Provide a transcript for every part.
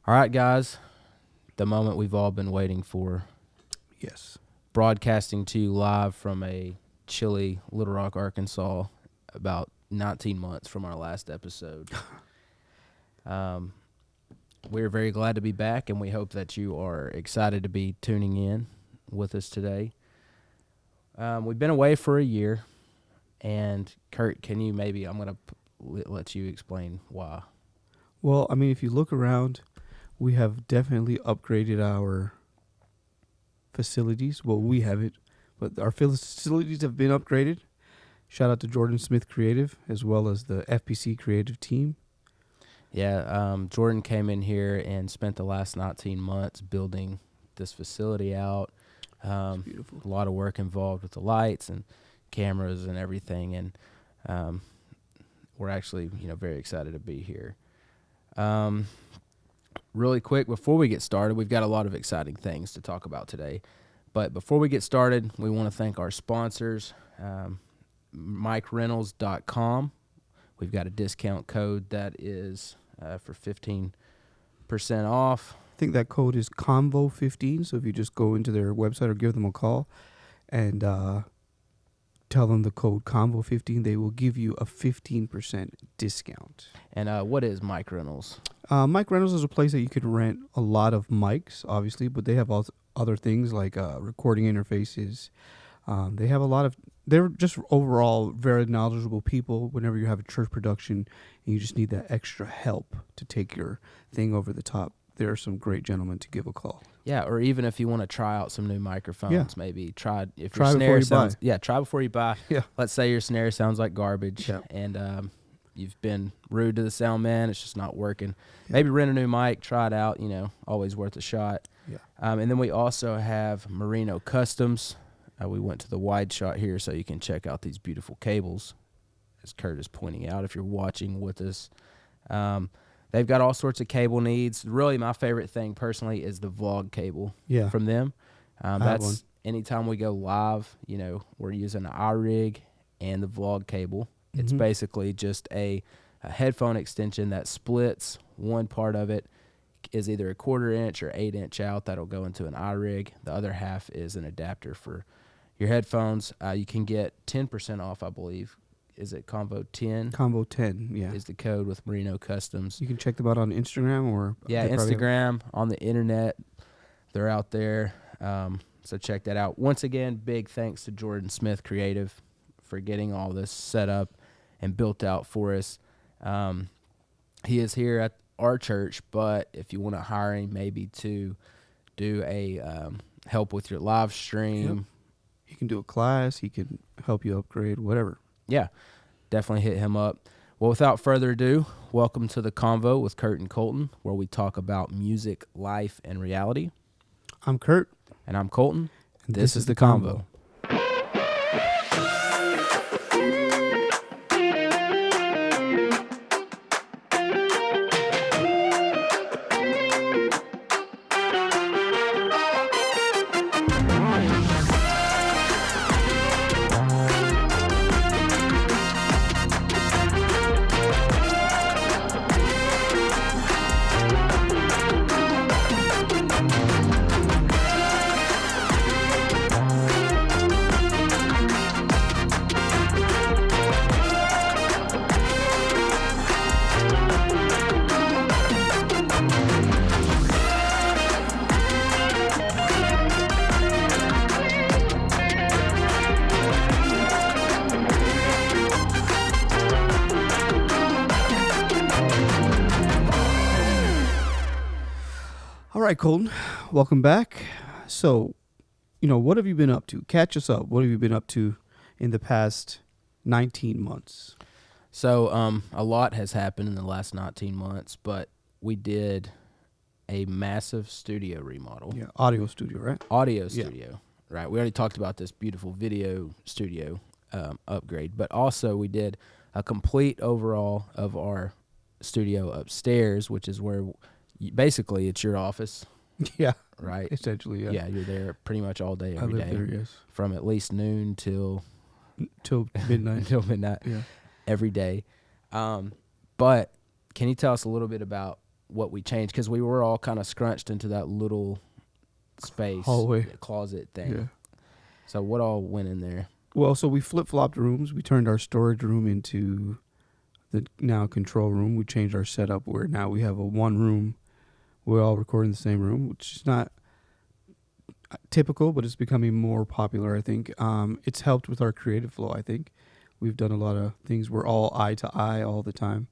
All right, guys, the moment we've all been waiting for. Yes. Broadcasting to you live from a chilly Little Rock, Arkansas, about 19 months from our last episode. We're very glad to be back, and we hope that you are excited to be tuning in with us today. We've been away for a year, and Kurt, can you maybe, I'm going to let you explain why. Well, I mean, if you look around, we have definitely upgraded our facilities. Well, we haven't, but our facilities have been upgraded. Shout out to Jordan Smith Creative, as well as the FPC Creative team. Yeah, Jordan came in here and spent the last 19 months building this facility out. It's beautiful. A lot of work involved with the lights and cameras and everything, and we're actually, very excited to be here. Really quick, before we get started, we've got a lot of exciting things to talk about today. But before we get started, we want to thank our sponsors, MikeReynolds.com. We've got a discount code that is for 15% off. I think that code is CONVO15. So if you just go into their website or give them a call and tell them the code CONVO15, they will give you a 15% discount. And what is Mike Reynolds? Mike Reynolds is a place that you can rent a lot of mics, obviously, but they have other things like recording interfaces. They have a lot of, they're just overall very knowledgeable people whenever you have a church production and you just need that extra help to take your thing over the top. There are some great gentlemen to give a call. Yeah, or even if you want to try out some new microphones, maybe try your before snare you sounds. buy. Yeah, try before you buy. Yeah. Let's say your snare sounds like garbage, Yeah. and you've been rude to the sound man. It's just not working. Yeah. Maybe rent a new mic, try it out. Always worth a shot. Yeah. And then we also have Merino Customs. We went to the wide shot here, so you can check out these beautiful cables, as Kurt is pointing out if you're watching with us. They've got all sorts of cable needs. Really, my favorite thing personally is the vlog cable from them. That's anytime we go live, we're using an iRig and the vlog cable. Mm-hmm. It's basically just a headphone extension that splits. One part of it is either a 1/4 inch or 8 inch out. That'll go into an iRig. The other half is an adapter for your headphones. You can get 10% off, I believe. Is it CONVO 10? CONVO 10, yeah. Is the code with Merino Customs. You can check them out on Instagram or... Yeah, Instagram, on the internet. They're out there. So check that out. Once again, big thanks to Jordan Smith Creative for getting all this set up and built out for us. He is here at our church, but if you want to hire him maybe to do a help with your live stream. Yep. He can do a class. He can help you upgrade, whatever. Yeah, definitely hit him up. Well, without further ado, welcome to the CONVO with Kurt and Colton, where we talk about music, life, and reality. I'm Kurt. And I'm Colton. And this is the CONVO. All right, Colton, welcome back. So, what have you been up to? Catch us up. What have you been up to in the past 19 months? So, a lot has happened in the last 19 months, but we did a massive studio remodel. Yeah, audio studio, right? Audio studio, right. We already talked about this beautiful video studio upgrade, but also we did a complete overhaul of our studio upstairs, which is where basically it's your office. Yeah. Right? Essentially, yeah. Yeah, you're there pretty much all day, every day. I live there, yes. From at least noon till midnight. Until midnight. Yeah. Every day. But can you tell us a little bit about what we changed, because we were all kind of scrunched into that little space hallway closet thing. Yeah. So what all went in there? Well, so we flip-flopped rooms. We turned our storage room into the now control room. We changed our setup where now we have a one room. We're all recording in the same room, which is not typical, but it's becoming more popular, I think. It's helped with our creative flow, I think. We've done a lot of things. We're all eye to eye all the time.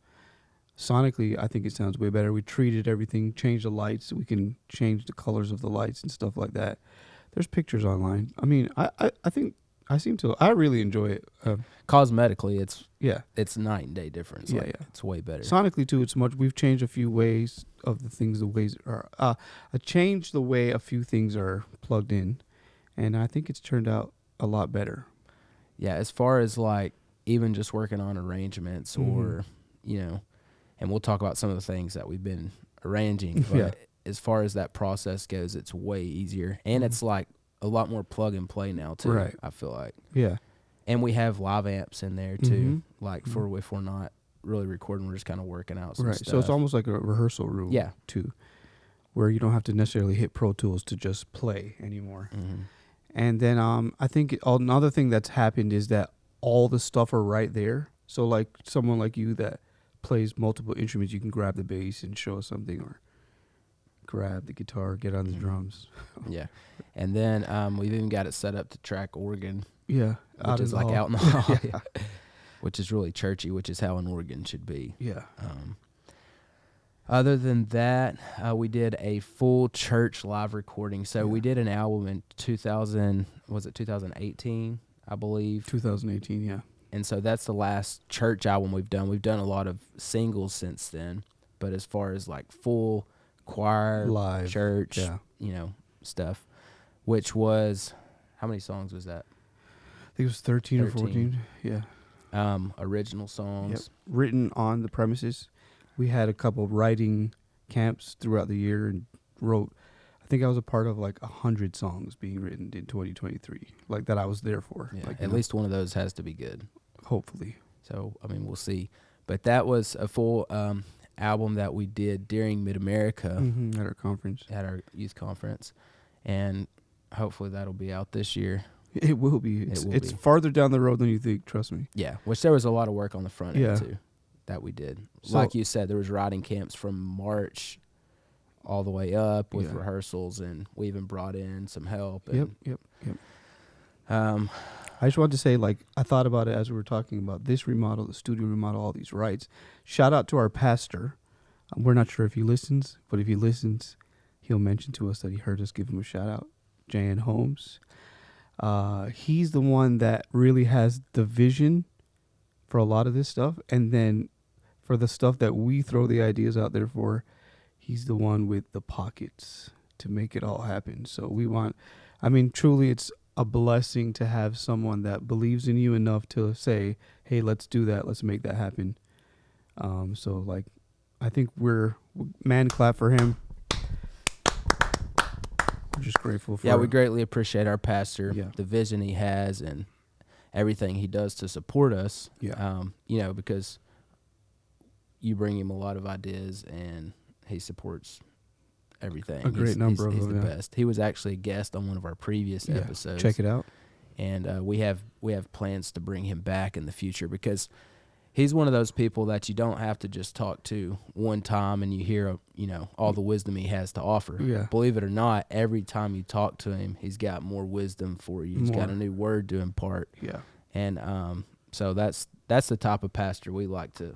Sonically, I think it sounds way better. We treated everything, changed the lights. We can change the colors of the lights and stuff like that. There's pictures online. I mean, I think I really enjoy it. Cosmetically, Yeah. it's night and day difference. Yeah, Like, yeah. it's way better. Sonically too, it's much. We've changed a few ways of the things. The ways are. I changed the way a few things are plugged in, and I think it's turned out a lot better. Yeah, as far as like even just working on arrangements or, you know, and we'll talk about some of the things that we've been arranging. But Yeah. as far as that process goes, it's way easier, and it's like a lot more plug and play now too. Right. I feel like. Yeah. And we have live amps in there too, like for if we're not really recording, we're just kind of working out some stuff. So it's almost like a rehearsal room. Yeah. Too, where you don't have to necessarily hit Pro Tools to just play anymore. And then I think another thing that's happened is that all the stuff are right there. So like someone like you that plays multiple instruments, you can grab the bass and show us something, or grab the guitar, get on the drums. Yeah. And then we've even got it set up to track organ. Yeah. Which is like out in the hall. Yeah. Which is really churchy, which is how an organ should be. Yeah. Other than that, we did a full church live recording. So we did an album in 2018, I believe. 2018, yeah. And so that's the last church album we've done. We've done a lot of singles since then. But as far as like full choir, live church, you know, stuff, which was, how many songs was that? I think it was 13 or 14. Yeah. Original songs. Yep. Written on the premises. We had a couple writing camps throughout the year and wrote, I think I was a part of like 100 songs being written in 2023, like that I was there for. Yeah, like, at least one of those has to be good. Hopefully. So, I mean, we'll see. But that was a full album that we did during Mid-America. At our conference. At our youth conference. And hopefully that'll be out this year. It will be. It's farther down the road than you think, trust me. Yeah, which there was a lot of work on the front end too that we did. So, like you said, there was writing camps from March all the way up with rehearsals, and we even brought in some help. And, Yep. I just wanted to say, like, I thought about it as we were talking about this remodel, the studio remodel, all these rights. Shout out to our pastor. We're not sure if he listens, but if he listens, he'll mention to us that he heard us give him a shout out. Jan Holmes. He's the one that really has the vision for a lot of this stuff. And then for the stuff that we throw the ideas out there for, he's the one with the pockets to make it all happen. So truly it's a blessing to have someone that believes in you enough to say, hey, let's do that. Let's make that happen. So like, I think man clap for him. We're just grateful for we greatly appreciate our pastor, the vision he has, and everything he does to support us. Because you bring him a lot of ideas, and he supports everything. A great number of them. He's the best. He was actually a guest on one of our previous episodes. Check it out. And we have plans to bring him back in the future, because he's one of those people that you don't have to just talk to one time and you hear, all the wisdom he has to offer. Yeah. Believe it or not, every time you talk to him, he's got more wisdom for you. He's got a new word to impart. Yeah. And so that's the type of pastor we like to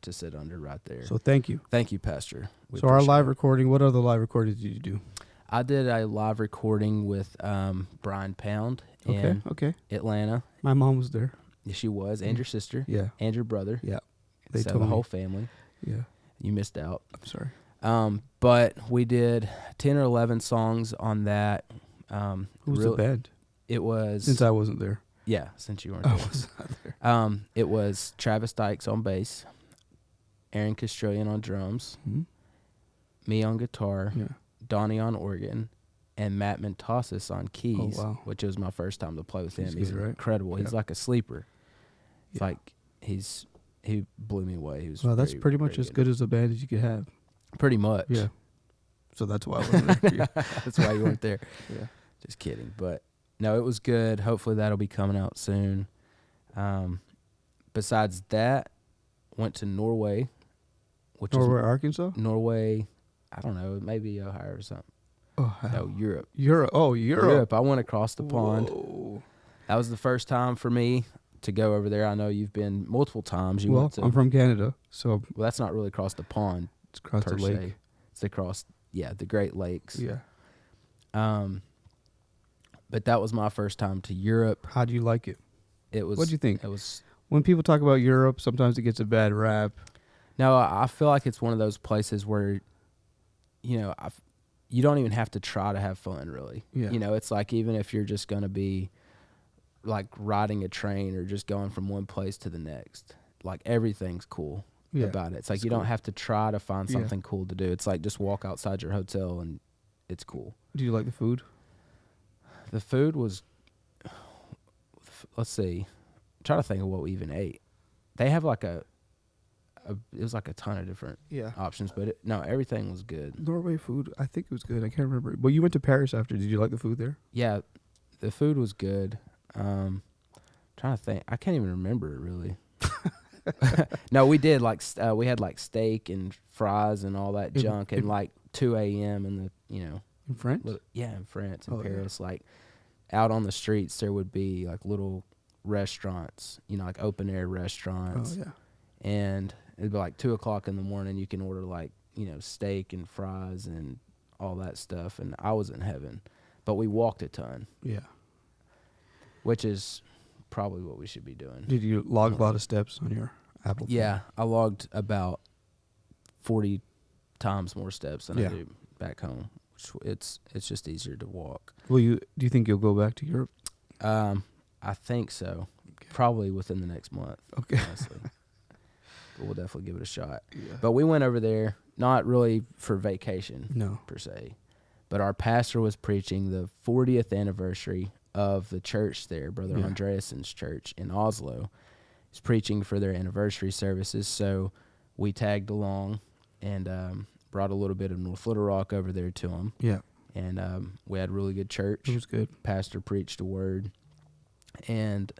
sit under right there. So thank you. Thank you, Pastor. So our live recording, what other live recordings did you do? I did a live recording with Bryan Pound in Atlanta. My mom was there. Yeah, she was. And your sister. Yeah. And your brother. Yeah. They told the whole family. Yeah. You missed out. I'm sorry. But we did 10 or 11 songs on that. Who was the band? It was... Since I wasn't there. Yeah, since you weren't I there. was not there. It was Travis Dykes on bass, Aaron Castrillion on drums, me on guitar, Donnie on organ, and Matt Mentasis on keys, which was my first time to play with him. He's incredible. He's like a sleeper. It's like he blew me away. He was that's pretty much as good as a band as you could have. Pretty much. Yeah. So that's why I wasn't there for you. That's why you weren't there. Yeah. Just kidding. But no, it was good. Hopefully that'll be coming out soon. Besides that, went to Norway, which Norway, is Arkansas? Norway. I don't know, maybe Ohio or something. Oh, No, Europe. Europe. Oh, Europe. I went across the pond. Whoa. That was the first time for me to go over there. I know you've been multiple times. You Well, went to, I'm from Canada, so well, that's not really across the pond it's across per the lake. se. It's across, the Great Lakes. Yeah. But that was my first time to Europe. How do you like it? It was. What'd you think? It was. When people talk about Europe, sometimes it gets a bad rap. No, I feel like it's one of those places where, you don't even have to try to have fun, really. Yeah. It's like even if you're just going to be like riding a train or just going from one place to the next, like everything's cool about it. It's like you don't have to try to find something cool to do. It's like just walk outside your hotel and it's cool. Do you like the food? The food was, let's see, I'm trying to think of what we even ate. They have like it was like a ton of different options, but everything was good. Norway food, I think it was good. I can't remember. But you went to Paris after. Did you like the food there? Yeah, the food was good. Trying to think, I can't even remember it really. No, we did we had like steak and fries and all that junk, and like 2 a.m. in in France. In France, in Paris, like out on the streets there would be like little restaurants, like open air restaurants. Oh yeah. And it'd be like 2:00 in the morning. You can order like steak and fries and all that stuff, and I was in heaven. But we walked a ton. Yeah. Which is probably what we should be doing. Did you log a lot of steps on your Apple phone? Yeah, I logged about 40 times more steps than I do back home. It's just easier to walk. Do you think you'll go back to Europe? I think so. Okay. Probably within the next month. Okay. Honestly. But we'll definitely give it a shot. Yeah. But we went over there not really for vacation per se. But our pastor was preaching the 40th anniversary of the church there, Brother Andreassen's church in Oslo. He's preaching for their anniversary services, so we tagged along and brought a little bit of North Little Rock over there to him. Yeah. And we had really good church. It was good. Pastor preached a word, and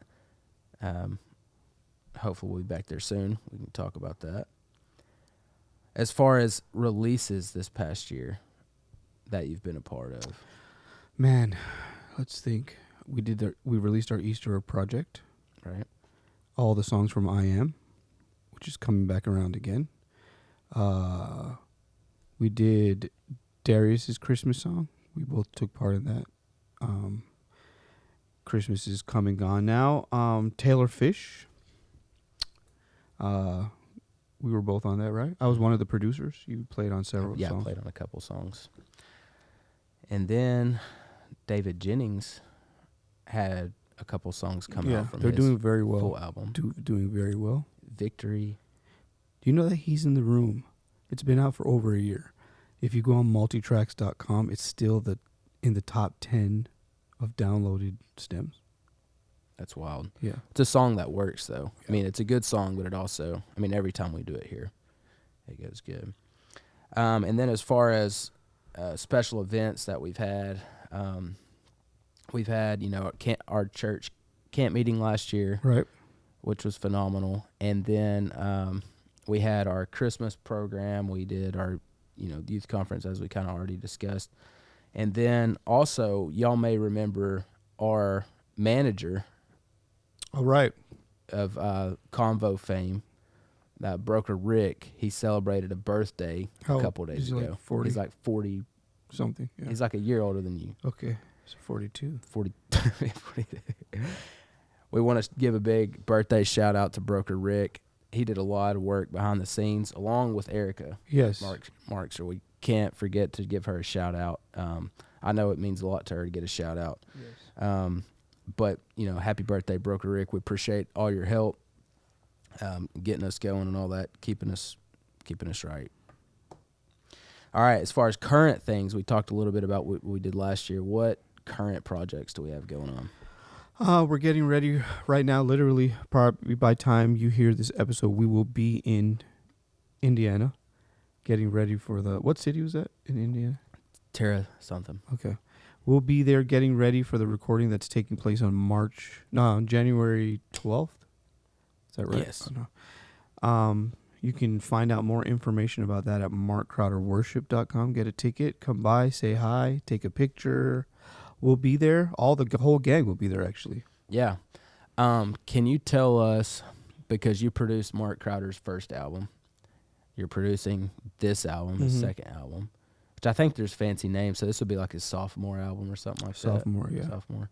hopefully we'll be back there soon. We can talk about that. As far as releases this past year that you've been a part of. Man, let's think. We released our Easter project. Right. All the songs from I Am, which is coming back around again. We did Darius's Christmas song. We both took part in that. Christmas is Come and Gone Now. Taylor Fish. We were both on that, right? I was one of the producers. You played on several songs. Yeah, I played on a couple songs. And then David Jennings had a couple songs come out from they're his doing very well. full album. Doing very well. Victory. Do you know that he's in the room? It's been out for over a year. If you go on multitracks.com, it's still in the top 10 of downloaded stems. That's wild. Yeah. It's a song that works, though. Yeah. I mean, it's a good song, but it also, every time we do it here, it goes good. And then as far as special events that we've had our church camp meeting last year, right, which was phenomenal. And then we had our Christmas program. We did our youth conference, as we kind of already discussed. And then also, y'all may remember our manager, all right, of CONVO fame, that broker Rick. He celebrated a birthday a couple days ago. Like 40? He's like 40 something. Yeah. He's like a year older than you. Okay, so 42. 42. We want to give a big birthday shout out to broker Rick. He did a lot of work behind the scenes, along with Erica. Yes, Mark. So we can't forget to give her a shout out. I know it means a lot to her to get a shout out. Yes. But happy birthday, broker Rick. We appreciate all your help, getting us going and all that, keeping us right. All right. As far as current things, we talked a little bit about what we did last year. What current projects do we have going on? We're getting ready right now. Literally, probably by time you hear this episode, we will be in Indiana, getting ready for the, what city was that in India? Tara something. Okay. We'll be there getting ready for the recording that's taking place on January 12th. Is that right? Yes. Oh, no. You can find out more information about that at markcrowderworship.com. Get a ticket, come by, say hi, take a picture. We'll be there. The whole gang will be there, actually. Yeah. Can you tell us, because you produced Mark Crowder's first album, you're producing this album, his second album, which I think there's fancy names, so this would be like his sophomore album or something like that. Sophomore.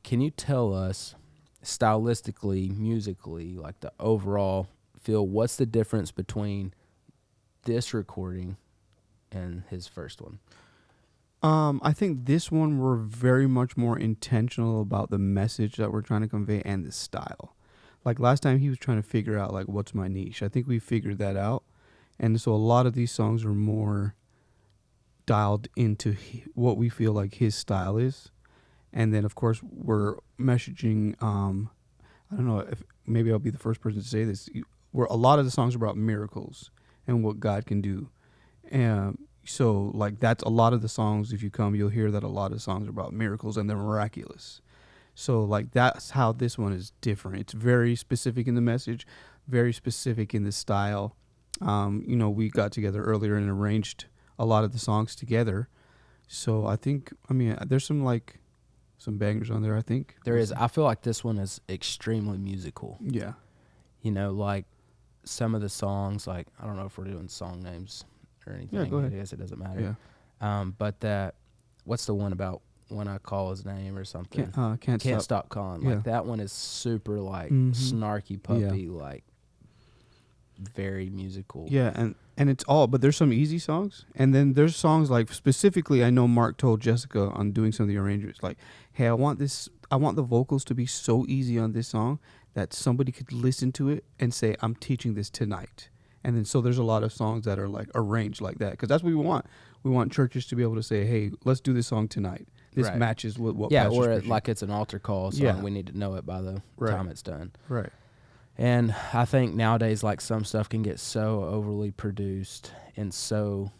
Can you tell us, stylistically, musically, like the overall feel, what's the difference between this recording and his first one? I think this one we're very much more intentional about the message that we're trying to convey and the style. Like last time he was trying to figure out like what's my niche. I think we figured that out. And so a lot of these songs are more dialed into what we feel like his style is. And then of course we're messaging, I don't know if maybe I'll be the first person to say this, where a lot of the songs are about miracles and what God can do. So like that's a lot of the songs, if you come, you'll hear that a lot of songs are about miracles and they're miraculous. So like that's how this one is different. It's very specific in the message, very specific in the style. We got together earlier and arranged a lot of the songs together. So I think, there's some bangers on there, I think. There is. I feel like this one is extremely musical. Yeah. Like some of the songs, like, I don't know if we're doing song names or anything. Yeah, go ahead. I guess it doesn't matter. Yeah. But what's the one about when I call his name or something? Can't Stop calling. Yeah. Like that one is super like snarky puppy, like very musical. Yeah, and it's all, but there's some easy songs, and then there's songs like specifically I know Mark told Jessica on doing some of the arrangements, like, hey, I want the vocals to be so easy on this song that somebody could listen to it and say, I'm teaching this tonight. And then so there's a lot of songs that are like arranged like that, because that's what we want. We want churches to be able to say, hey, let's do this song tonight. This matches with what pastor's or preaching. Like it's an altar call song. Yeah. We need to know it by the time it's done. Right. And I think nowadays, like, some stuff can get so overly produced and so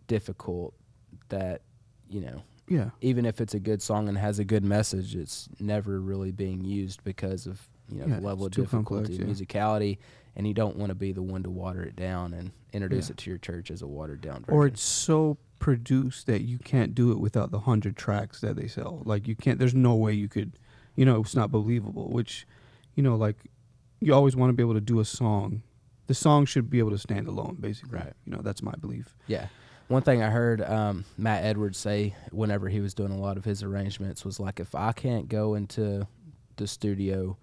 difficult that, even if it's a good song and has a good message, it's never really being used because of, the level of difficulty, musicality, and you don't want to be the one to water it down and introduce it to your church as a watered down version. Or it's so produced that you can't do it without the 100 tracks that they sell. Like, you can't, there's no way you could, it's not believable, which, like, you always want to be able to do a song. The song should be able to stand alone, basically. Right. That's my belief. Yeah. One thing I heard Matt Edwards say whenever he was doing a lot of his arrangements was like, if I can't go into the studio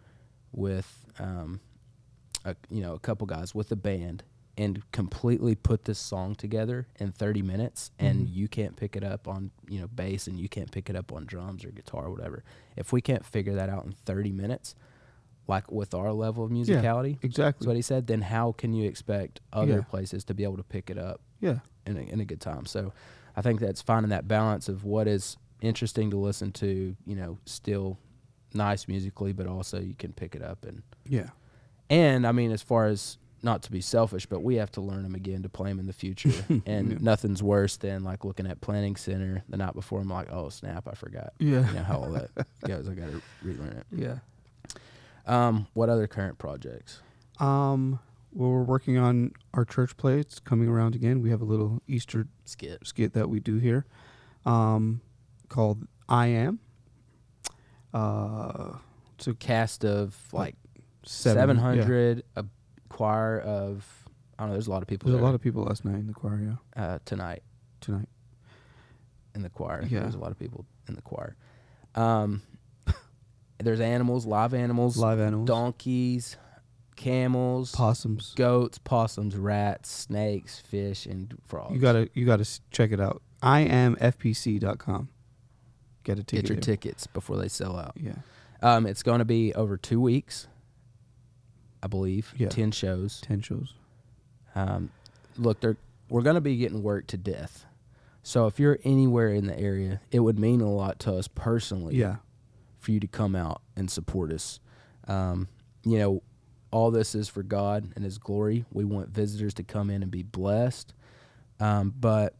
with a couple guys with a band and completely put this song together in 30 minutes and you can't pick it up on bass and you can't pick it up on drums or guitar or whatever, if we can't figure that out in 30 minutes, like with our level of musicality, exactly. That's what he said, then how can you expect other places to be able to pick it up in a good time? So I think that's finding that balance of what is interesting to listen to, still nice musically, but also you can pick it up. And as far as, not to be selfish, but we have to learn them again to play them in the future. And nothing's worse than like looking at Planning Center the night before. I'm like, oh snap, I forgot. Yeah. How all that goes. I got to relearn it. Yeah. What other current projects? Well, we're working on our church play. It's coming around again. We have a little Easter skit that we do here, called I Am. It's a cast of like 700, a choir of, I don't know, there's a lot of people. There's a lot of people last night in the choir, Tonight in the choir. Yeah. There's a lot of people in the choir. There's live animals, donkeys, camels, possums, goats, possums, rats, snakes, fish, and frogs. You gotta check it out. IamFPC.com. Get a ticket. Get your tickets before they sell out. Yeah. It's going to be over 2 weeks, I believe. Yeah. 10 shows. 10 shows. Look, we're going to be getting worked to death. So if you're anywhere in the area, it would mean a lot to us personally. Yeah. For you to come out and support us. all this is for God and His glory. We want visitors to come in and be blessed. But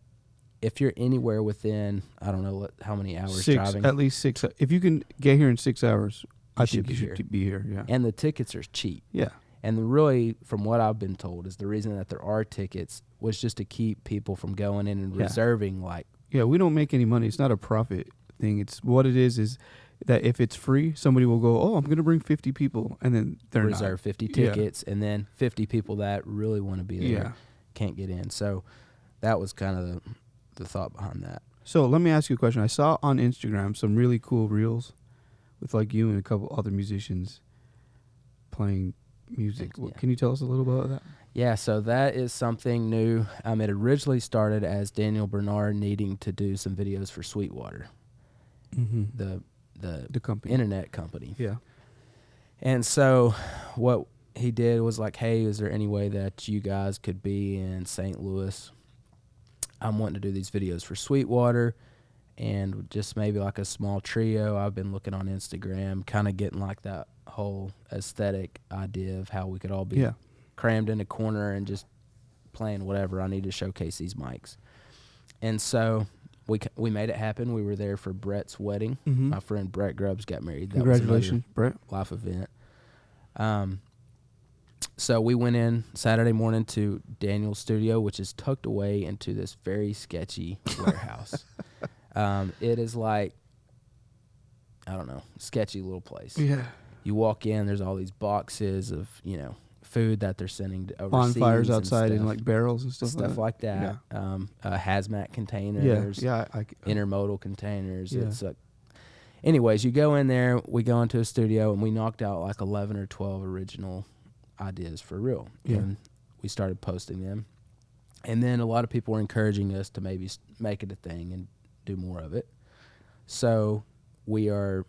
if you're anywhere within, I don't know how many hours driving. At least 6. If you can get here in 6 hours, I should think you should be here. Yeah. And the tickets are cheap. Yeah. And really, from what I've been told, is the reason that there are tickets was just to keep people from going in and reserving. Like, yeah, we don't make any money. It's not a profit thing. It's what it is that if it's free, somebody will go, oh, I'm going to bring 50 people, and then they're reserve not. 50 tickets, and then 50 people that really want to be there can't get in. So that was kind of the thought behind that. So let me ask you a question. I saw on Instagram some really cool reels with like you and a couple other musicians playing music. Yeah. Can you tell us a little about that? Yeah, so that is something new. It originally started as Daniel Bernard needing to do some videos for Sweetwater, the company, internet company. Yeah. And so what he did was like, hey, is there any way that you guys could be in St. Louis? I'm wanting to do these videos for Sweetwater and just maybe like a small trio. I've been looking on Instagram, kind of getting like that whole aesthetic idea of how we could all be crammed in a corner and just playing whatever. I need to showcase these mics. And so we made it happen. We were there for Brett's wedding. My friend Brett Grubbs got married. That Congratulations, Brett. Life event. So we went in Saturday morning to Daniel's studio, which is tucked away into this very sketchy warehouse. It is like, I don't know, sketchy little place. Yeah. You walk in, there's all these boxes of, food that they're sending to overseas. Bonfires outside in like barrels and stuff like that. Yeah. Hazmat containers. Intermodal containers. Yeah. It's anyways, you go in there, we go into a studio, and we knocked out like 11 or 12 original ideas for real. Yeah. And we started posting them. And then a lot of people were encouraging us to maybe make it a thing and do more of it. So we are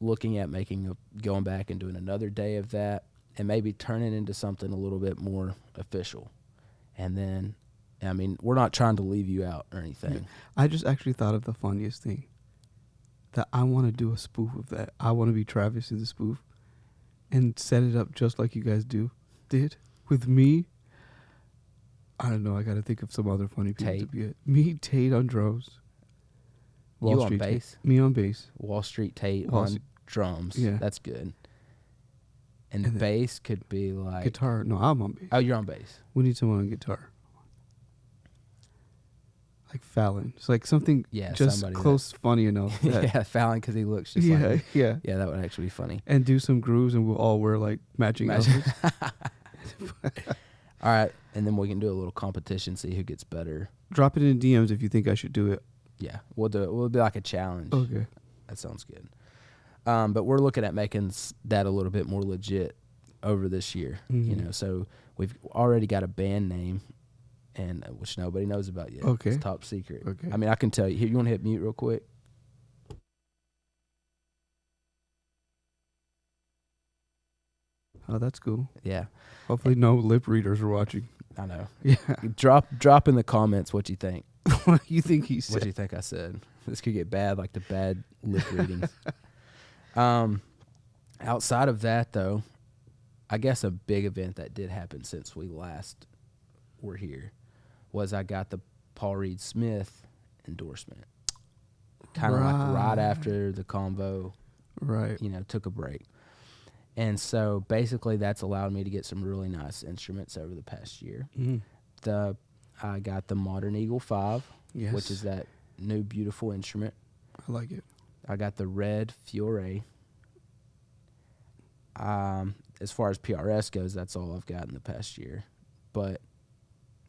looking at going back and doing another day of that and maybe turn it into something a little bit more official. And then, we're not trying to leave you out or anything. I just actually thought of the funniest thing. That I want to do a spoof of that. I want to be Travis in the spoof and set it up just like you guys did with me. I don't know. I got to think of some other funny people to be it. Me, Tate on drums. You on bass? Me on bass. Wall Street Tate on drums. Yeah. That's good. And bass could be like... Guitar. No, I'm on bass. Oh, you're on bass. We need someone on guitar. Like Fallon. It's like something just close, funny enough. Yeah, Fallon, because he looks just like... Yeah. Yeah, that would actually be funny. And do some grooves, and we'll all wear like matching outfits. All right, and then we can do a little competition, see who gets better. Drop it in DMs if you think I should do it. Yeah, we'll do it. We'll be like a challenge. Okay. That sounds good. But we're looking at making that a little bit more legit over this year. So we've already got a band name, and which nobody knows about yet. Okay. It's top secret. Okay. I can tell you. Here, you want to hit mute real quick? Oh, that's cool. Yeah. Hopefully no lip readers are watching. I know. Yeah. Drop in the comments what you think. What do you think he said? What do you think I said? This could get bad, like the bad lip readings. Outside of that, though, I guess a big event that did happen since we last were here was I got the Paul Reed Smith endorsement. Kind of like right after the CONVO, took a break. And so basically that's allowed me to get some really nice instruments over the past year. I got the Modern Eagle 5, which is that new beautiful instrument. I like it. I got the Red Fiore. As far as PRS goes, that's all I've got in the past year. But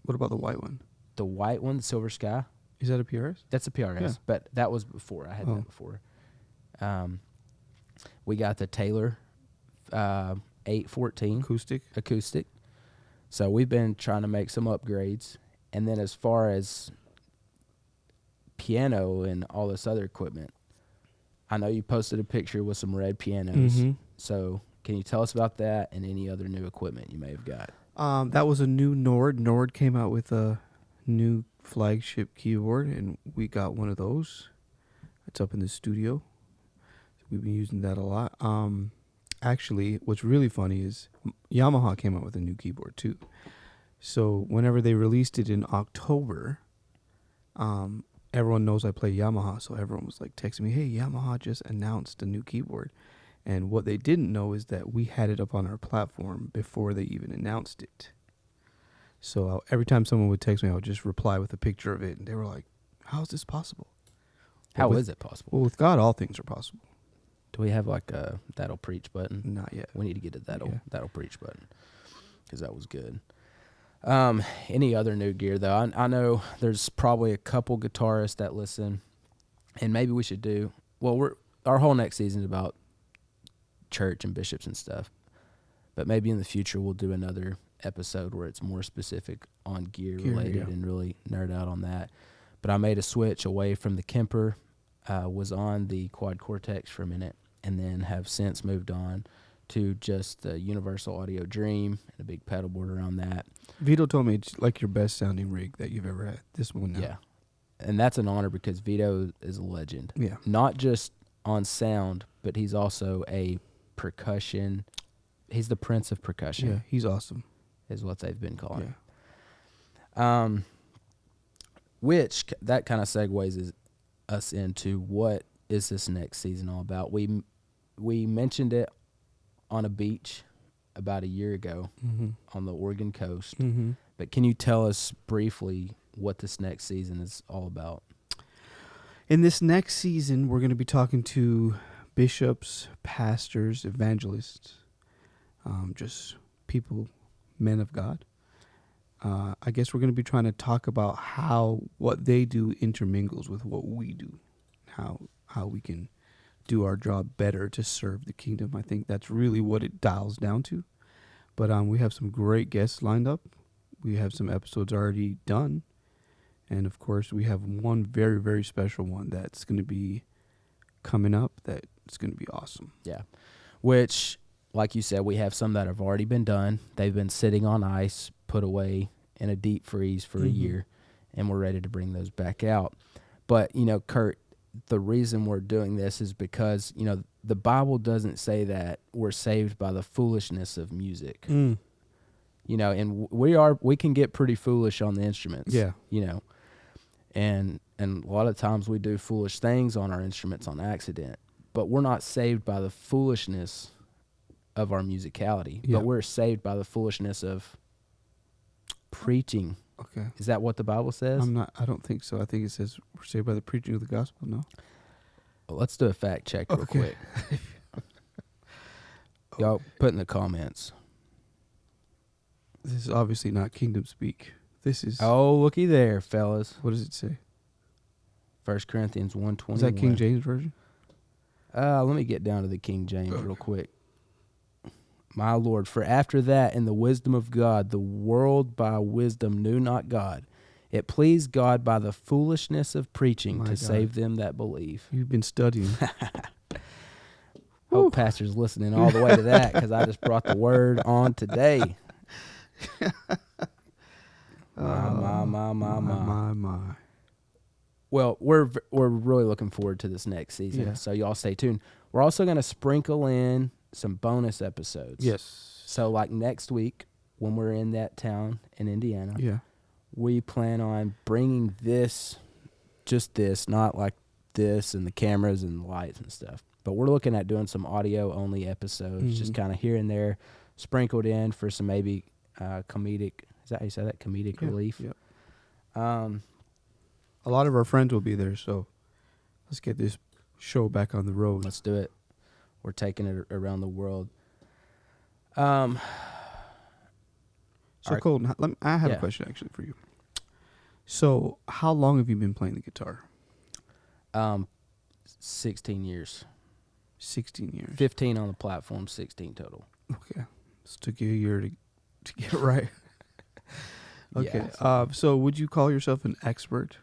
what about the white one? The white one, the Silver Sky. Is that a PRS? That's a PRS, but that was before. I had that before. We got the Taylor 814 acoustic. So we've been trying to make some upgrades. And then as far as piano and all this other equipment, I know you posted a picture with some red pianos. So can you tell us about that and any other new equipment you may have got? That was a new Nord. Nord came out with a new flagship keyboard, and we got one of those. It's up in the studio. We've been using that a lot. actually, what's really funny is Yamaha came out with a new keyboard too. So whenever they released it in October, everyone knows I play Yamaha, so everyone was like texting me, "Hey, Yamaha just announced a new keyboard." And what they didn't know is that we had it up on our platform before they even announced it. So every time someone would text me, I would just reply with a picture of it, and they were like, "How is this possible?" How is it possible? Well, with God, all things are possible. Do we have like a that'll preach button? Not yet. We need to get a that'll preach button, because that was good. Any other new gear though? I know there's probably a couple guitarists that listen, and maybe we should do. Well, our whole next season is about church and bishops and stuff, but maybe in the future we'll do another episode where it's more specific on gear related and really nerd out on that. But I made a switch away from the Kemper, was on the Quad Cortex for a minute, and then have since moved on to just the Universal Audio Dream and a big pedal board around that. Vito told me it's like your best sounding rig that you've ever had. This one now. Yeah. And that's an honor because Vito is a legend. Yeah. Not just on sound, but he's also a percussion. He's the prince of percussion. Yeah, he's awesome. Is what they've been calling him. Which that kind of segues us into what is this next season all about. We mentioned it on a beach about a year ago on the Oregon coast. But can you tell us briefly what this next season is all about? In this next season, we're going to be talking to bishops, pastors, evangelists, just people, men of God. I guess we're going to be trying to talk about how what they do intermingles with what we do, how we can do our job better to serve the kingdom. I think that's really what it dials down to. But we have some great guests lined up. We have some episodes already done. And, of course, we have one very, very special one that's going to be coming up that's going to be awesome. Yeah, which, like you said, we have some that have already been done. They've been sitting on ice, put away in a deep freeze for a year, and we're ready to bring those back out. But, Kurt, the reason we're doing this is because, the Bible doesn't say that we're saved by the foolishness of music. And we can get pretty foolish on the instruments. Yeah. And a lot of times we do foolish things on our instruments on accident, but we're not saved by the foolishness of our musicality, but we're saved by the foolishness of preaching. Okay. Is that what the Bible says? I don't think so. I think it says we're saved by the preaching of the gospel. No. Well, let's do a fact check real quick. Y'all put in the comments. This is obviously not kingdom speak. This is. Oh, looky there, fellas. What does it say? 1 Corinthians 1:21. Is that King James Version? Let me get down to the King James real quick. My Lord, for after that, in the wisdom of God, the world by wisdom knew not God. It pleased God by the foolishness of preaching to save them that believe. You've been studying. Hope Pastor's listening all the way to that, because I just brought the word on today. My. Well, we're really looking forward to this next season, so y'all stay tuned. We're also going to sprinkle in some bonus episodes. Yes. So, like next week, when we're in that town in Indiana, we plan on bringing just this, not like this and the cameras and the lights and stuff. But we're looking at doing some audio-only episodes, just kind of here and there, sprinkled in for some maybe comedic. Is that how you say that? Comedic relief. Yep. A lot of our friends will be there, so let's get this show back on the road. Let's do it. We're taking it around the world. So, Colton, I have a question actually for you. So, how long have you been playing the guitar? 16 years. 16 years. 15 on the platform, 16 total. Okay. It took you a year to get right. Okay. Yeah, so would you call yourself an expert?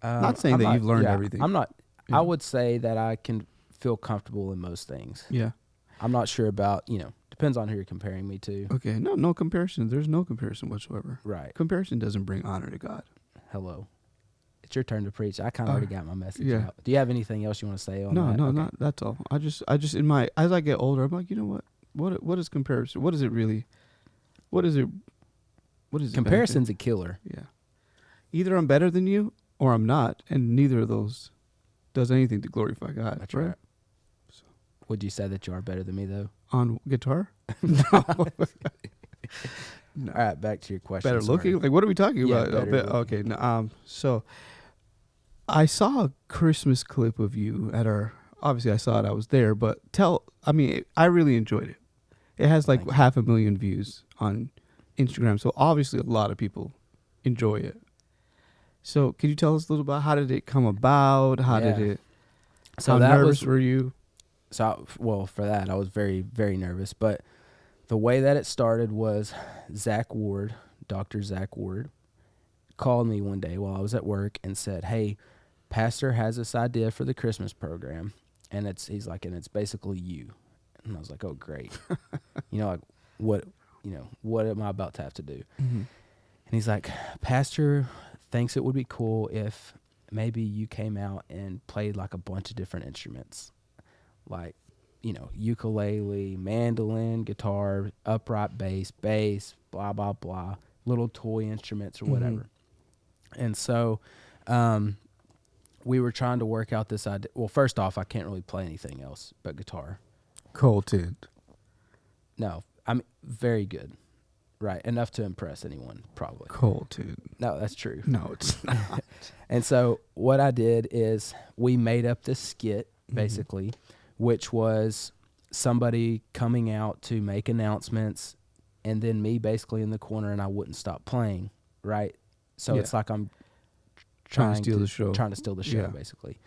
Not saying that you've learned everything. I'm not. Yeah. I would say that I can feel comfortable in most things. Yeah. I'm not sure about, depends on who you're comparing me to. Okay. No comparison. There's no comparison whatsoever. Right. Comparison doesn't bring honor to God. Hello. it's your turn to preach. I kind of already got my message yeah. out. Do you have anything else you want to say on No, that? no, Okay. not that's all. I just as I get older, I'm like, you know what? What is comparison? What is it really? What is it? What is Comparison's a killer. it? Yeah. Either I'm better than you or I'm not, and neither of those does anything to glorify God. That's right. So. Would you say that you are better than me, though? On guitar? No. No. All right, back to your question. Better looking? Like, what are we talking Yeah, about? Okay. No, so I saw a Christmas clip of you at our. Obviously, I saw it. I was there, but I really enjoyed it. It has like 500,000 views on Instagram, so obviously a lot of people enjoy it. So, can you tell us a little about how did it come about? How nervous were you? So, well, for that, I was very, very nervous. But the way that it started was Zach Ward, Dr. Zach Ward, called me one day while I was at work and said, "Hey, Pastor has this idea for the Christmas program, and it's basically you." And I was like, "Oh, great." What am I about to have to do? Mm-hmm. And he's like, "Pastor thinks it would be cool if maybe you came out and played like a bunch of different instruments, like, ukulele, mandolin, guitar, upright bass, blah, blah, blah, little toy instruments or whatever." And so we were trying to work out this idea. Well, first off, I can't really play anything else but guitar. Colton. No, I'm very good. Right, enough to impress anyone, probably. Colton. No, that's true. No, it's not. And so what I did is we made up this skit, basically, which was somebody coming out to make announcements and then me basically in the corner and I wouldn't stop playing, right? So it's like I'm trying to steal the show, basically.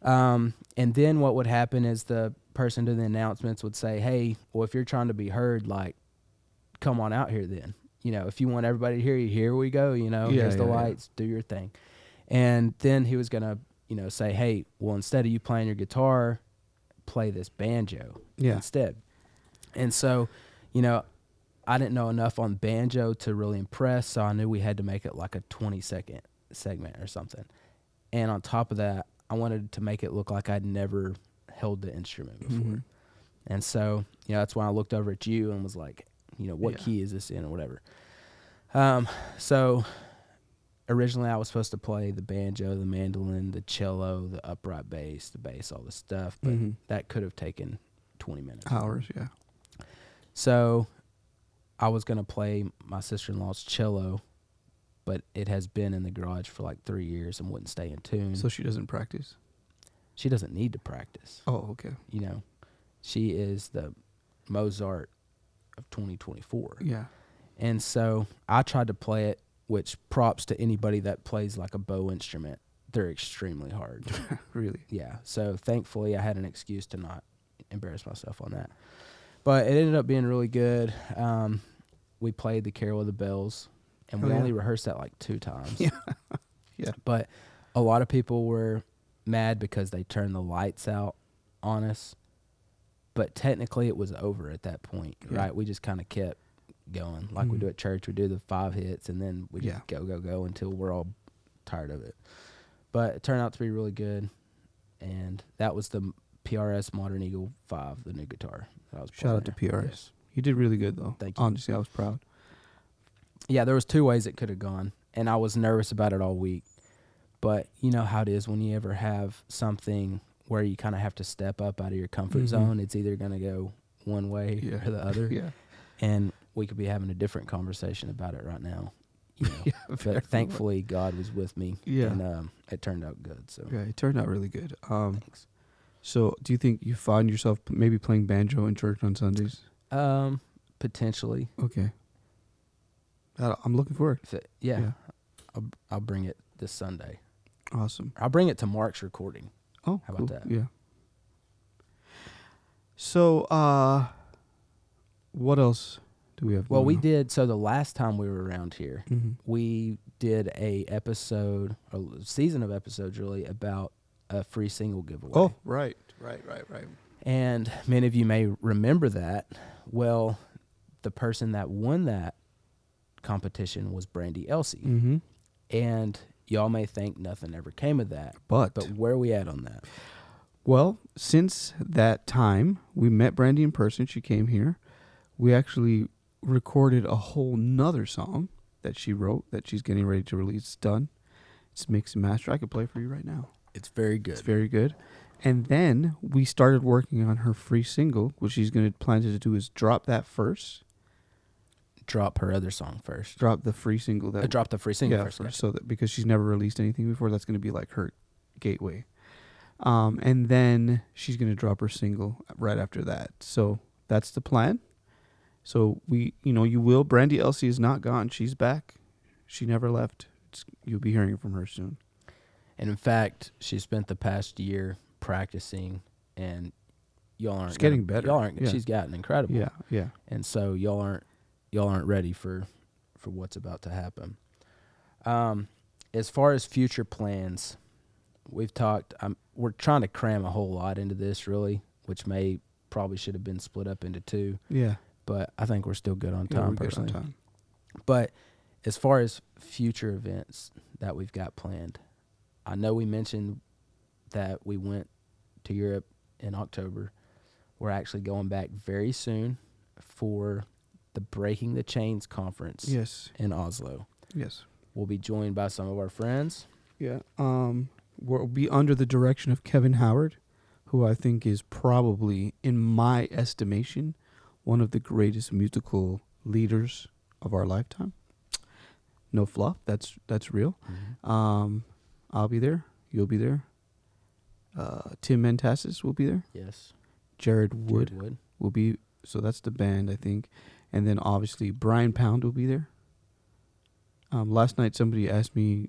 And then what would happen is the person doing the announcements would say, "Hey, well, if you're trying to be heard, like, come on out here then. If you want everybody to hear you, here we go, here's the lights, do your thing." And then he was going to, say, "Hey, well, instead of you playing your guitar, play this banjo instead." And so, I didn't know enough on banjo to really impress, so I knew we had to make it like a 20-second segment or something. And on top of that, I wanted to make it look like I'd never held the instrument before. And so, that's when I looked over at you and was like, what key is this in or whatever. So originally I was supposed to play the banjo, the mandolin, the cello, the upright bass, the bass, all this stuff, but that could have taken 20 minutes. Hours, yeah. So I was going to play my sister-in-law's cello, but it has been in the garage for like 3 years and wouldn't stay in tune. So she doesn't practice? She doesn't need to practice. Oh, okay. She is the Mozart of 2024. Yeah. And so I tried to play it, which props to anybody that plays like a bow instrument. They're extremely hard. Really? Yeah. So thankfully I had an excuse to not embarrass myself on that. But it ended up being really good. We played the Carol of the Bells, and we only rehearsed that like 2 times. Yeah. Yeah. But a lot of people were mad because they turned the lights out on us. But technically it was over at that point, right? We just kind of kept going. Like we do at church, we do the 5 hits, and then we just go until we're all tired of it. But it turned out to be really good. And that was the PRS Modern Eagle 5, the new guitar. Shout out to PRS. Yes. You did really good, though. Thank you. Honestly, I was proud. Yeah, there was 2 ways it could have gone, and I was nervous about it all week. But you know how it is when you ever have something where you kind of have to step up out of your comfort zone. It's either going to go one way or the other. Yeah. And we could be having a different conversation about it right now. But thankfully, God was with me, and it turned out good. So yeah, it turned out really good. Thanks. So do you think you find yourself maybe playing banjo in church on Sundays? Potentially. Okay. I'm looking forward. I'll bring it this Sunday. Awesome. I'll bring it to Mark's recording. Oh, how cool. about that? Yeah. So, what else do we have? Well, we did. So the last time we were around here, we did a season of episodes really about a free single giveaway. Oh, right. And many of you may remember that. Well, the person that won that competition was Brandy Elsey. And, y'all may think nothing ever came of that, But where are we at on that? well, since that time, we met Brandy in person. She came here. We actually recorded a whole nother song that she wrote that she's getting ready to release. It's done. It's mixed and mastered. I could play for you right now. It's very good. It's very good. And then we started working on her free single, which she's going to plan to do is drop that first. Drop her other song first. Drop the free single. Drop the free single yeah, first. first. So that because she's never released anything before, that's going to be like her gateway. And then she's going to drop her single right after that. So that's the plan. So Brandy Elsey is not gone. She's back. She never left. You'll be hearing from her soon. And in fact, she spent the past year practicing, and y'all aren't getting better. Y'all aren't. Yeah. She's gotten incredible. Yeah, yeah. And so y'all aren't ready for what's about to happen. As far as future plans, we've talked. We're trying to cram a whole lot into this, really, which probably should have been split up into two. Yeah. But I think we're still good on time, we're personally. good on time. But as far as future events that we've got planned, I know we mentioned that we went to Europe in October. We're actually going back very soon for the Breaking the Chains conference. Yes. In Oslo. Yes. We'll be joined by some of our friends. Yeah. We'll be under the direction of Kevin Howard, who I think is probably, in my estimation, one of the greatest musical leaders of our lifetime. No fluff. That's real. Mm-hmm. I'll be there. You'll be there. Tim Mentasis will be there. Yes. Jared Wood will be. So that's the band, I think. And then obviously Bryan Pound will be there. Last night somebody asked me,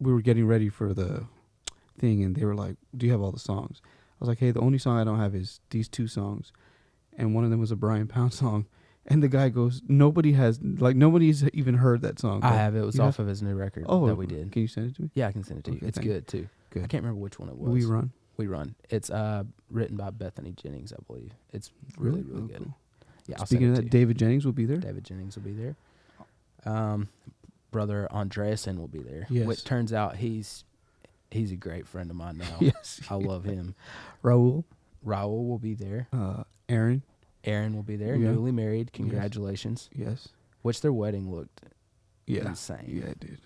we were getting ready for the thing, and they were like, do you have all the songs? I was like, hey, the only song I don't have is these two songs. And one of them was a Bryan Pound song. And the guy goes, nobody's even heard that song. I have. It was off of his new record that we did. Can you send it to me? Yeah, I can send it to you. It's good, too. Good. I can't remember which one it was. We Run. It's written by Bethany Jennings, I believe. It's really good. Cool. Yeah. Speaking of that, David Jennings will be there. David Jennings will be there. Brother Andreassen will be there. Yes. Which turns out he's a great friend of mine now. Yes. I love him. Raul will be there. Aaron will be there. Yeah. Newly married. Congratulations. Yes. Which their wedding looked insane. Yeah, it did.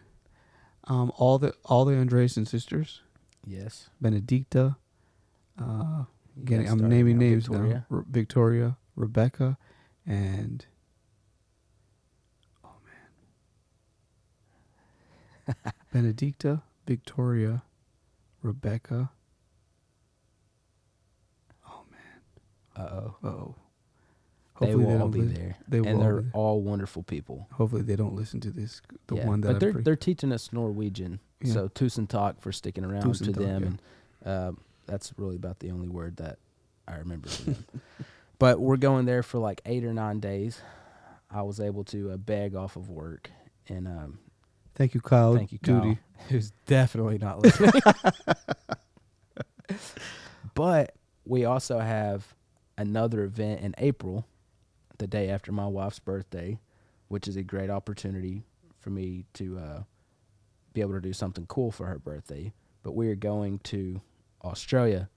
All the Andreassen sisters. Yes. Benedicta. I'm naming names Victoria. now. Victoria, Rebecca, and Benedicta, Victoria, Rebecca. Oh man. Uh-oh. Hopefully they will all be there. They're all wonderful people. Hopefully they don't listen to this. But they're teaching us Norwegian. Yeah. So tusen takk for sticking around to them. Yeah. And that's really about the only word that I remember from them. But we're going there for like 8 or 9 days. I was able to beg off of work. And thank you, Kyle. Thank you, Kyle, who's definitely not listening. But we also have another event in April, the day after my wife's birthday, which is a great opportunity for me to be able to do something cool for her birthday. But we are going to Australia.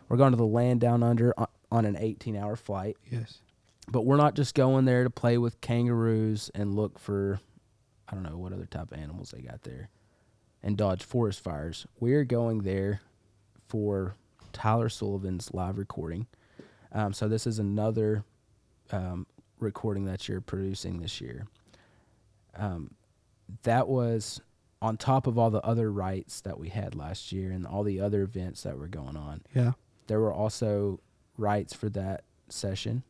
We're going to the land down under on an 18-hour flight. Yes. But we're not just going there to play with kangaroos and look for, I don't know what other type of animals they got there, and dodge forest fires. We're going there for Tyler Sullivan's live recording. So this is another recording that you're producing this year. That was on top of all the other rights that we had last year and all the other events that were going on. Yeah. There were also rights for that session.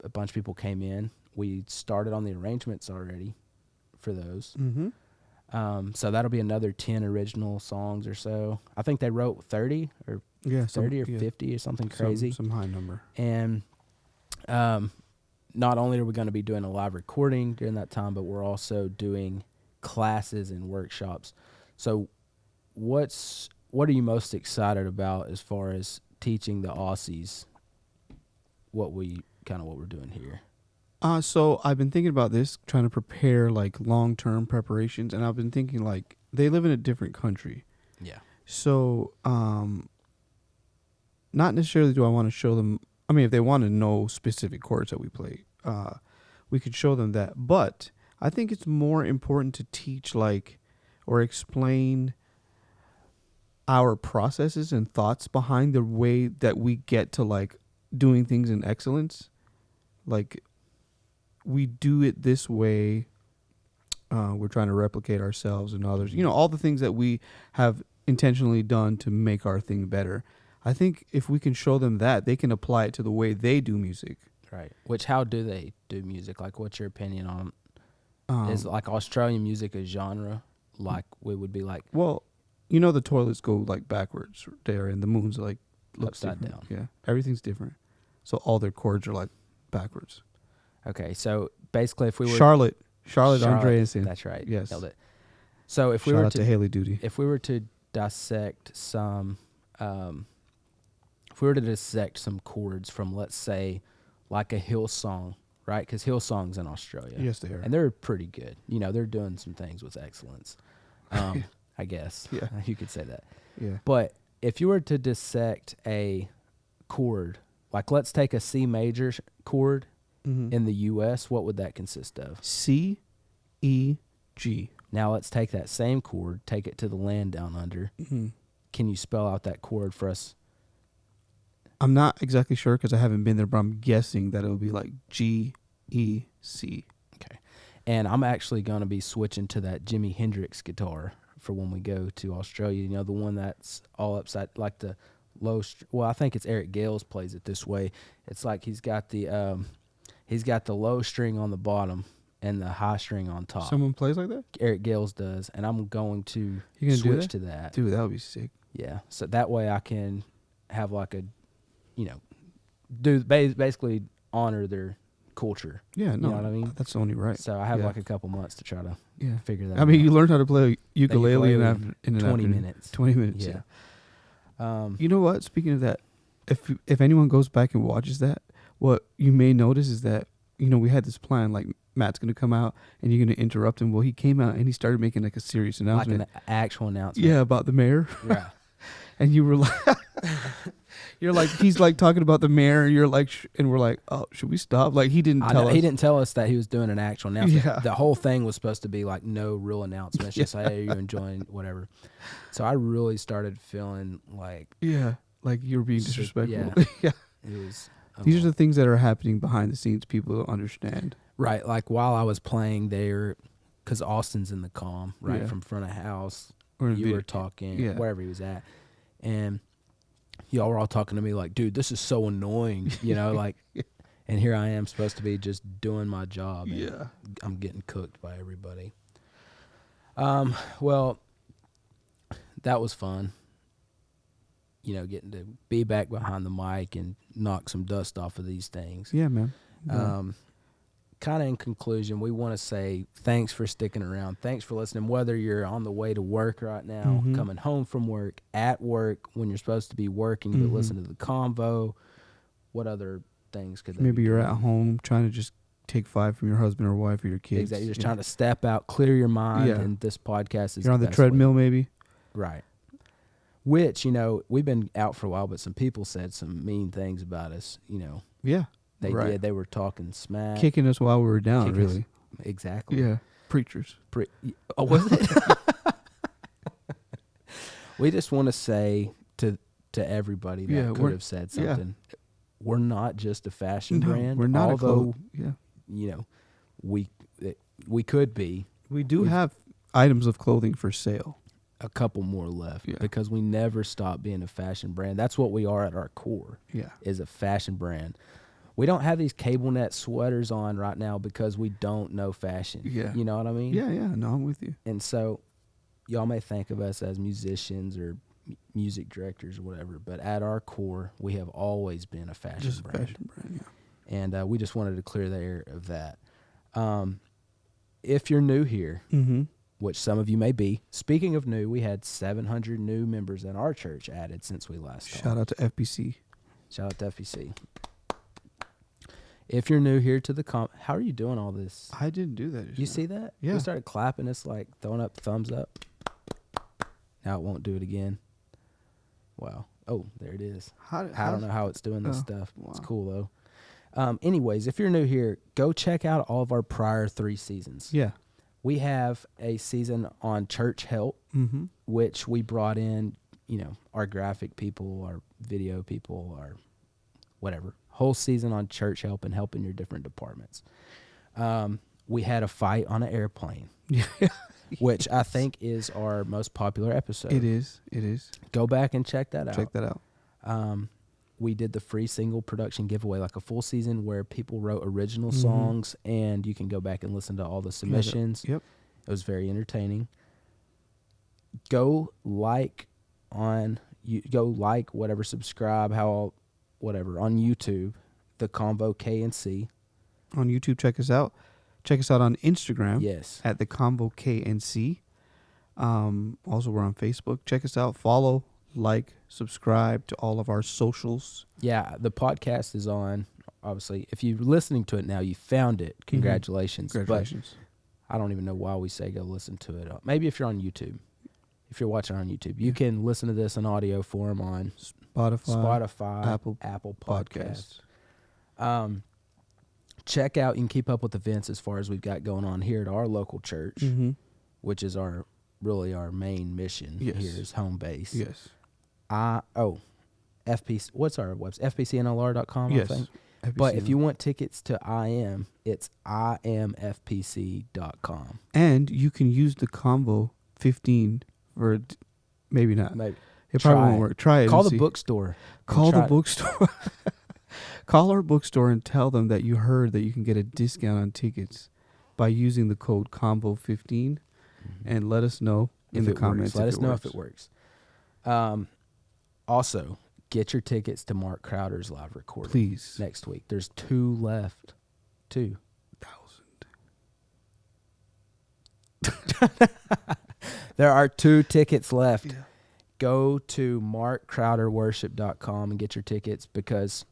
A bunch of people came in. We started on the arrangements already for those. Mm-hmm. So that'll be another 10 original songs or so. I think they wrote 30 or 50 or something crazy. Some high number. And not only are we going to be doing a live recording during that time, but we're also doing classes and workshops. So what are you most excited about as far as teaching the Aussies what we're doing here? So I've been thinking about this, trying to prepare like long-term preparations, and I've been thinking like they live in a different country. Yeah. So, not necessarily do I want to show them. I mean, if they want to know specific chords that we play, we could show them that. But I think it's more important to teach like or explain our processes and thoughts behind the way that we get to like doing things in excellence. Like we do it this way. We're trying to replicate ourselves and others. You know, all the things that we have intentionally done to make our thing better. I think if we can show them that, they can apply it to the way they do music. Right. Which, how do they do music? Like, what's your opinion on, is like Australian music a genre? Like, we would be like, well, you know, the toilets go like backwards there, and the moon's like looks upside different. down. Yeah, everything's different. So all their chords are like backwards. Okay, so basically, if we were Charlotte Andreassen. that's right. Yes. Nailed it. So if we Shout were out to Haley Duty. if we were to dissect some, if we were to dissect some chords from, let's say, like a Hillsong, right? Because Hillsong's in Australia. Yes, they are. And they're pretty good. You know, they're doing some things with excellence. I guess. Yeah. You could say that. Yeah. But if you were to dissect a chord, like let's take a C major chord in the U.S., what would that consist of? C, E, G. Now let's take that same chord, take it to the land down under. Can you spell out that chord for us? I'm not exactly sure because I haven't been there, but I'm guessing that it would be like G, E, C. Okay. And I'm actually going to be switching to that Jimi Hendrix guitar for when we go to Australia. You know, the one that's all upside, like the low. Well, I think it's Eric Gales plays it this way. It's like he's got the low string on the bottom and the high string on top. Someone plays like that? Eric Gales does, and I'm going to You gonna do switch that? to that. Dude, that would be sick. Yeah, so that way I can have like a, you know, do basically honor their culture. Yeah, no, you know what I mean? That's only right. So I have Yeah. like a couple months to try to Yeah. figure that I mean, out. you learned how to play ukulele in, ukulele in an 20 afternoon. minutes. 20 minutes, Yeah. yeah. You know what? Speaking of that, if anyone goes back and watches that, what you may notice is that, you know, we had this plan, like Matt's going to come out and you're going to interrupt him. Well, he came out and he started making like a serious announcement. Like an actual announcement. Yeah, about the mayor. Yeah. And you were like, you're like, he's like talking about the mayor, and you're like, and we're like, oh, should we stop? Like he didn't tell us. He didn't tell us that he was doing an actual announcement. Yeah. The whole thing was supposed to be like no real announcement. Just say, hey, you're enjoying whatever. So I really started feeling like, yeah, like you're being disrespectful. Yeah. Yeah. It was. These are the things that are happening behind the scenes. People don't understand. Right. Like while I was playing there, because Austin's in the comm, right, Yeah. from front of house, Or you were talking, yeah. wherever he was at. And y'all were all talking to me like, dude, this is so annoying, you know, like, and here I am supposed to be just doing my job. And Yeah. I'm getting cooked by everybody. Well, that was fun. You know, getting to be back behind the mic and knock some dust off of these things. Yeah, man. Yeah. Kind of in conclusion, we want to say thanks for sticking around. Thanks for listening. Whether you're on the way to work right now, coming home from work, at work, when you're supposed to be working, but listen to the convo. What other things could they Maybe be you're doing? at home trying to just take 5 from your husband or wife or your kids. Exactly. You're just Yeah. trying to step out, clear your mind, Yeah. and this podcast is You're on the best way. treadmill, maybe. Right. Which, you know, we've been out for a while, but some people said some mean things about us, you know. Yeah. They Right. did. They were talking smack. Kicking us while we were down, Kicking us. really. Exactly. Yeah. Preachers. Oh, was it? We just want to say to everybody that Yeah, could have said yeah. something, we're not just a fashion No, brand. we're not although, yeah. you know, we could be. We do We've- have items of clothing for sale. A couple more left Yeah. because we never stop being a fashion brand. That's what we are at our core. Yeah. Is a fashion brand. We don't have these cable net sweaters on right now because we don't know fashion. Yeah. You know what I mean? Yeah, yeah. No, I'm with you. And so y'all may think of us as musicians or music directors or whatever, but at our core, we have always been a fashion Just a brand. fashion brand, yeah. And we just wanted to clear the air of that. If you're new here, which some of you may be, speaking of new, we had 700 new members in our church added since we last talked. Shout out to FBC. Shout out to FEC. If you're new here to the how are you doing all this? I didn't do that. You see that? Yeah. We started clapping. It's like throwing up thumbs up. Now it won't do it again. Wow. Oh, there it is. I don't know how it's doing this stuff. Wow. It's cool, though. Anyways, if you're new here, go check out all of our prior 3 seasons. Yeah. We have a season on church help, which we brought in, our graphic people, our video people, our whatever. Whole season on church help and helping your different departments. We had a fight on an airplane, which I think is our most popular episode. It is. Go back and check that out. We did the free single production giveaway, like a full season where people wrote original songs, and you can go back and listen to all the submissions. Yep. It was very entertaining. Go like whatever, subscribe, whatever on YouTube, the CONVO KNC. On YouTube, check us out. Check us out on Instagram. Yes. At the CONVO KNC. Also, we're on Facebook. Check us out. Follow, like, subscribe to all of our socials. Yeah, the podcast is on. Obviously, if you're listening to it now, you found it. Congratulations. Congratulations. But I don't even know why we say go listen to it. Maybe if you're on YouTube. If you're watching on YouTube, you can listen to this in audio form on Spotify, Apple Podcasts. Check out, you can keep up with events as far as we've got going on here at our local church, which is our main mission here is home base. Yes. FPC, what's our website? FPCNLR.com, yes. I think. FPC But if you want tickets to IM, it's imfpc.com. And you can use the CONVO 15 for maybe not. Maybe. It probably won't work. Try it. Call the bookstore. Call the bookstore. Call our bookstore and tell them that you heard that you can get a discount on tickets by using the code CONVO15, and let us know in the comments. Let us know if it works. Also, get your tickets to Mark Crowder's live recording. Please. Next week. There's 2 left. 2,000. There are 2 tickets left. Yeah. Go to markcrowderworship.com and get your tickets, because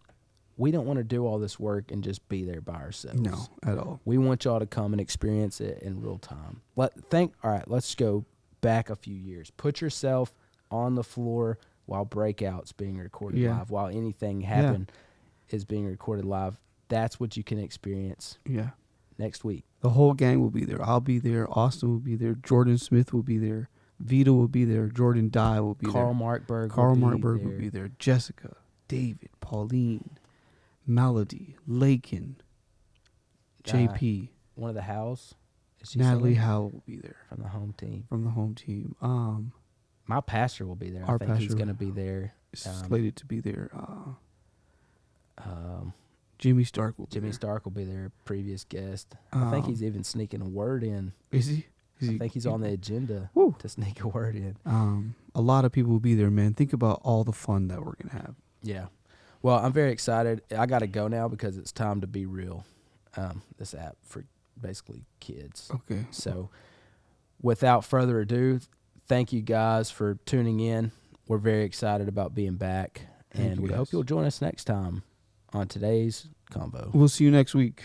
we don't want to do all this work and just be there by ourselves. No, at all. We want y'all to come and experience it in real time. All right, let's go back a few years. Put yourself on the floor while Breakout's being recorded live, while anything happen is being recorded live. That's what you can experience next week. The whole gang will be there. I'll be there. Austin will be there. Jordan Smith will be there. Vito will be there. Jordan Dye will be there. Carl Markberg will be there. Jessica, David, Pauline, Melody, Lakin, JP. One of the Howes. Natalie Howe will be there. From the home team. My pastor will be there. I think he's going to be there. Slated to be there. Jimmy Stark will be there. Jimmy Stark will be there, previous guest. I think he's even sneaking a word in. Is he? I think he's on the agenda to sneak a word in. A lot of people will be there, man. Think about all the fun that we're going to have. Yeah. Well, I'm very excited. I got to go now because it's time to be real. This app for basically kids. Okay. So without further ado, thank you guys for tuning in. We're very excited about being back. And we hope you'll join us next time on today's CONVO. We'll see you next week.